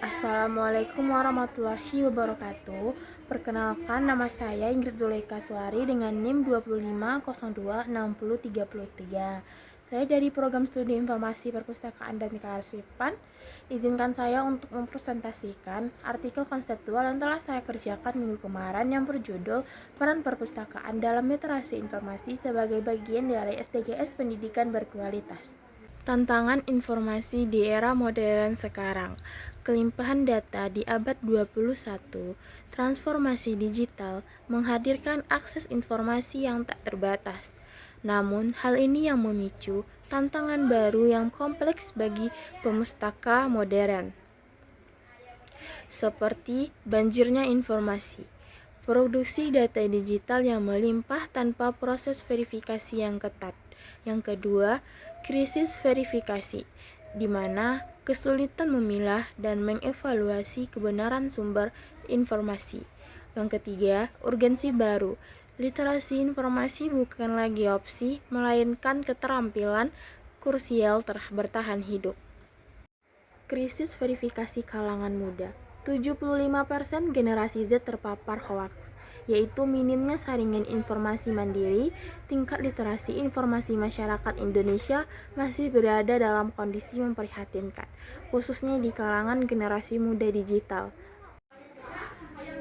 Assalamualaikum warahmatullahi wabarakatuh. Perkenalkan, nama saya Ingrid Zuleika Suari dengan NIM 25026033. Saya dari Program Studi Informasi Perpustakaan dan Kearsipan. Izinkan saya untuk mempresentasikan artikel konseptual yang telah saya kerjakan minggu kemarin yang berjudul Peran Perpustakaan dalam Literasi Informasi sebagai bagian dari SDGs Pendidikan Berkualitas. Tantangan informasi di era modern sekarang. Kelimpahan data di abad 21, transformasi digital menghadirkan akses informasi yang tak terbatas. Namun, hal ini yang memicu tantangan baru yang kompleks bagi pemustaka modern, seperti banjirnya informasi, produksi data digital yang melimpah tanpa proses verifikasi yang ketat. Yang kedua, krisis verifikasi, di mana kesulitan memilah dan mengevaluasi kebenaran sumber informasi. Yang ketiga, urgensi baru. Literasi informasi bukan lagi opsi, melainkan keterampilan krusial bertahan hidup. Krisis verifikasi kalangan muda. 75% generasi Z terpapar hoaks, yaitu minimnya saringan informasi mandiri. Tingkat literasi informasi masyarakat Indonesia masih berada dalam kondisi memprihatinkan, khususnya di kalangan generasi muda digital.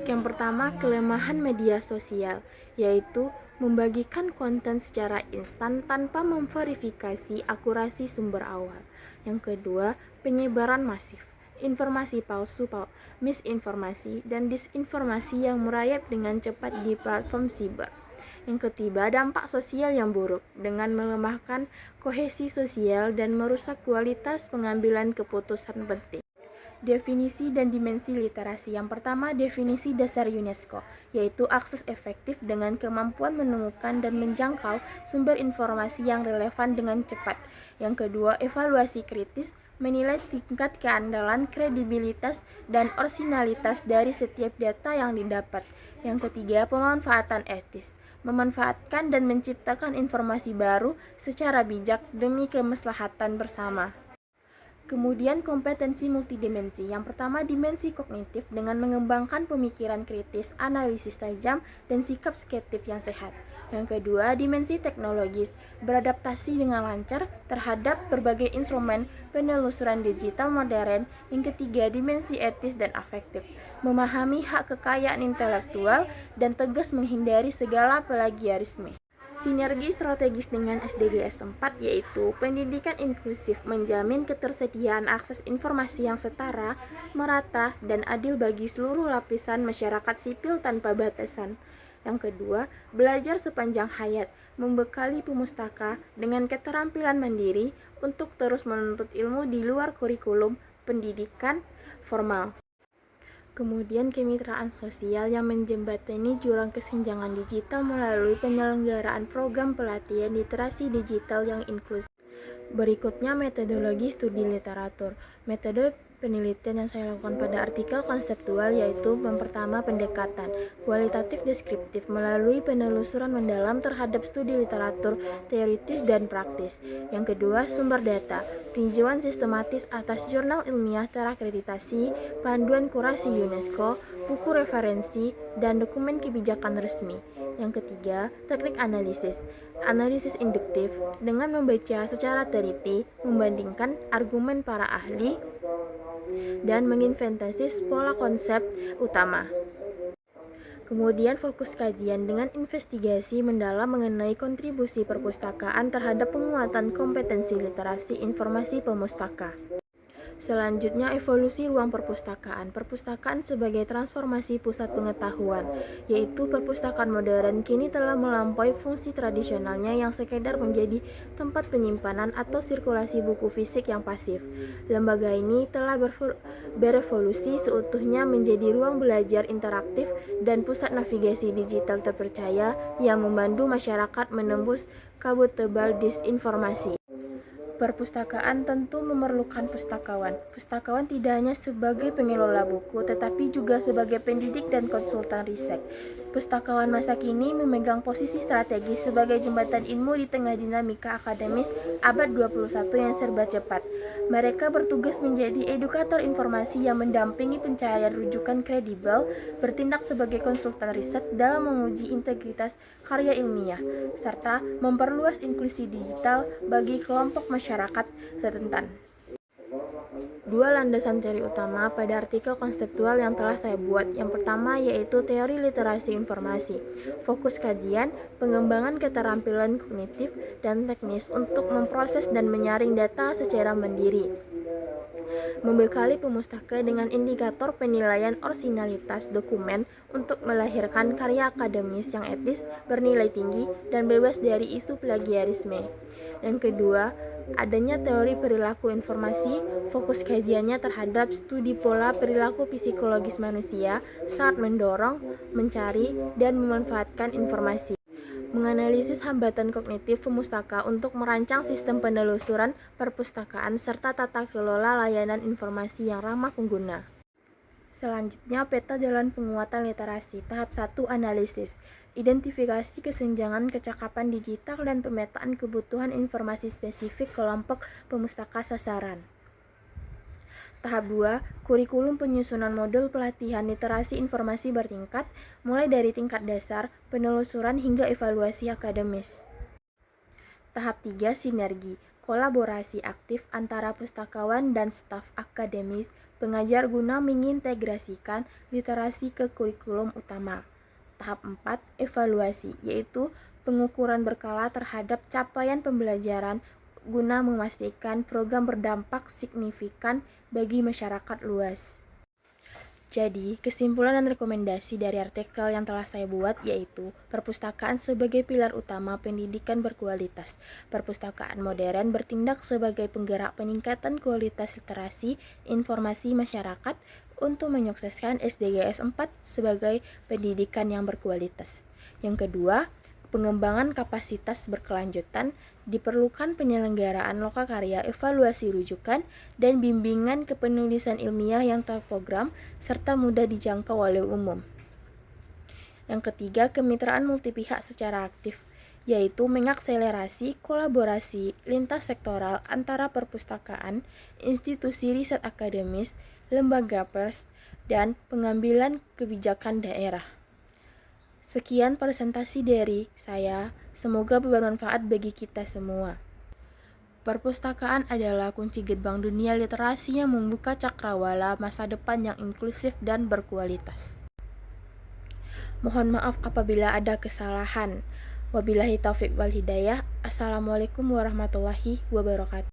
Yang pertama, kelemahan media sosial, yaitu membagikan konten secara instan tanpa memverifikasi akurasi sumber awal. Yang kedua, penyebaran masif, informasi palsu, misinformasi, dan disinformasi yang merayap dengan cepat di platform siber. Yang ketiga, dampak sosial yang buruk dengan melemahkan kohesi sosial dan merusak kualitas pengambilan keputusan penting. Definisi dan dimensi literasi. Yang pertama, definisi dasar UNESCO, yaitu akses efektif dengan kemampuan menemukan dan menjangkau sumber informasi yang relevan dengan cepat. Yang kedua, evaluasi kritis, menilai tingkat keandalan, kredibilitas, dan orisinalitas dari setiap data yang didapat. Yang ketiga, pemanfaatan etis, memanfaatkan dan menciptakan informasi baru secara bijak demi kemaslahatan bersama. Kemudian kompetensi multidimensi. Yang pertama, dimensi kognitif dengan mengembangkan pemikiran kritis, analisis tajam, dan sikap skeptif yang sehat. Yang kedua, dimensi teknologis, beradaptasi dengan lancar terhadap berbagai instrumen penelusuran digital modern. Yang ketiga, dimensi etis dan afektif, memahami hak kekayaan intelektual dan tegas menghindari segala plagiarisme. Sinergi strategis dengan SDGs 4, yaitu pendidikan inklusif, menjamin ketersediaan akses informasi yang setara, merata, dan adil bagi seluruh lapisan masyarakat sipil tanpa batasan. Yang kedua, belajar sepanjang hayat, membekali pemustaka dengan keterampilan mandiri untuk terus menuntut ilmu di luar kurikulum pendidikan formal. Kemudian kemitraan sosial yang menjembatani jurang kesenjangan digital melalui penyelenggaraan program pelatihan literasi digital yang inklusif. Berikutnya, metodologi studi literatur. Metode penelitian yang saya lakukan pada artikel konseptual yaitu yang pertama, pendekatan kualitatif deskriptif melalui penelusuran mendalam terhadap studi literatur teoritis dan praktis. Yang kedua, sumber data, tinjauan sistematis atas jurnal ilmiah terakreditasi, panduan kurasi UNESCO, buku referensi, dan dokumen kebijakan resmi. Yang ketiga, teknik analisis. Analisis induktif dengan membaca secara teliti, membandingkan argumen para ahli, dan menginventaris pola konsep utama. Kemudian fokus kajian dengan investigasi mendalam mengenai kontribusi perpustakaan terhadap penguatan kompetensi literasi informasi pemustaka. Selanjutnya, evolusi ruang perpustakaan. Perpustakaan sebagai transformasi pusat pengetahuan, yaitu perpustakaan modern kini telah melampaui fungsi tradisionalnya yang sekedar menjadi tempat penyimpanan atau sirkulasi buku fisik yang pasif. Lembaga ini telah berevolusi seutuhnya menjadi ruang belajar interaktif dan pusat navigasi digital terpercaya yang membantu masyarakat menembus kabut tebal disinformasi. Perpustakaan tentu memerlukan pustakawan. Pustakawan tidak hanya sebagai pengelola buku, tetapi juga sebagai pendidik dan konsultan riset. Pustakawan masa kini memegang posisi strategis sebagai jembatan ilmu di tengah dinamika akademis abad 21 yang serba cepat. Mereka bertugas menjadi edukator informasi yang mendampingi pencahayaan rujukan kredibel, bertindak sebagai konsultan riset dalam menguji integritas karya ilmiah, serta memperluas inklusi digital bagi kelompok masyarakat rentan. Dua landasan teori utama pada artikel konseptual yang telah saya buat. Yang pertama yaitu teori literasi informasi. Fokus kajian, pengembangan keterampilan kognitif dan teknis untuk memproses dan menyaring data secara mandiri. Membekali pemustaka dengan indikator penilaian orisinalitas dokumen untuk melahirkan karya akademis yang etis, bernilai tinggi, dan bebas dari isu plagiarisme. Yang kedua, adanya teori perilaku informasi. Fokus kajiannya terhadap studi pola perilaku psikologis manusia saat mendorong, mencari, dan memanfaatkan informasi. Menganalisis hambatan kognitif pemustaka untuk merancang sistem penelusuran perpustakaan serta tata kelola layanan informasi yang ramah pengguna. Selanjutnya, peta jalan penguatan literasi. Tahap 1, analisis. Identifikasi kesenjangan kecakapan digital dan pemetaan kebutuhan informasi spesifik kelompok pemustaka sasaran. Tahap 2, kurikulum penyusunan modul pelatihan literasi informasi bertingkat, mulai dari tingkat dasar, penelusuran hingga evaluasi akademis. Tahap 3, sinergi, kolaborasi aktif antara pustakawan dan staf akademis pengajar guna mengintegrasikan literasi ke kurikulum utama. Tahap 4, evaluasi, yaitu pengukuran berkala terhadap capaian pembelajaran guna memastikan program berdampak signifikan bagi masyarakat luas. Jadi, kesimpulan dan rekomendasi dari artikel yang telah saya buat yaitu perpustakaan sebagai pilar utama pendidikan berkualitas. Perpustakaan modern bertindak sebagai penggerak peningkatan kualitas literasi informasi masyarakat untuk menyukseskan SDGs 4 sebagai pendidikan yang berkualitas. Yang kedua, pengembangan kapasitas berkelanjutan, diperlukan penyelenggaraan lokakarya, evaluasi rujukan, dan bimbingan kepenulisan ilmiah yang terprogram serta mudah dijangkau oleh umum. Yang ketiga, kemitraan multipihak secara aktif, yaitu mengakselerasi kolaborasi lintas sektoral antara perpustakaan, institusi riset akademis, lembaga pers, dan pengambilan kebijakan daerah. Sekian presentasi dari saya, semoga bermanfaat bagi kita semua. Perpustakaan adalah kunci gerbang dunia literasi yang membuka cakrawala masa depan yang inklusif dan berkualitas. Mohon maaf apabila ada kesalahan. Wabillahi taufik wal hidayah. Assalamualaikum warahmatullahi wabarakatuh.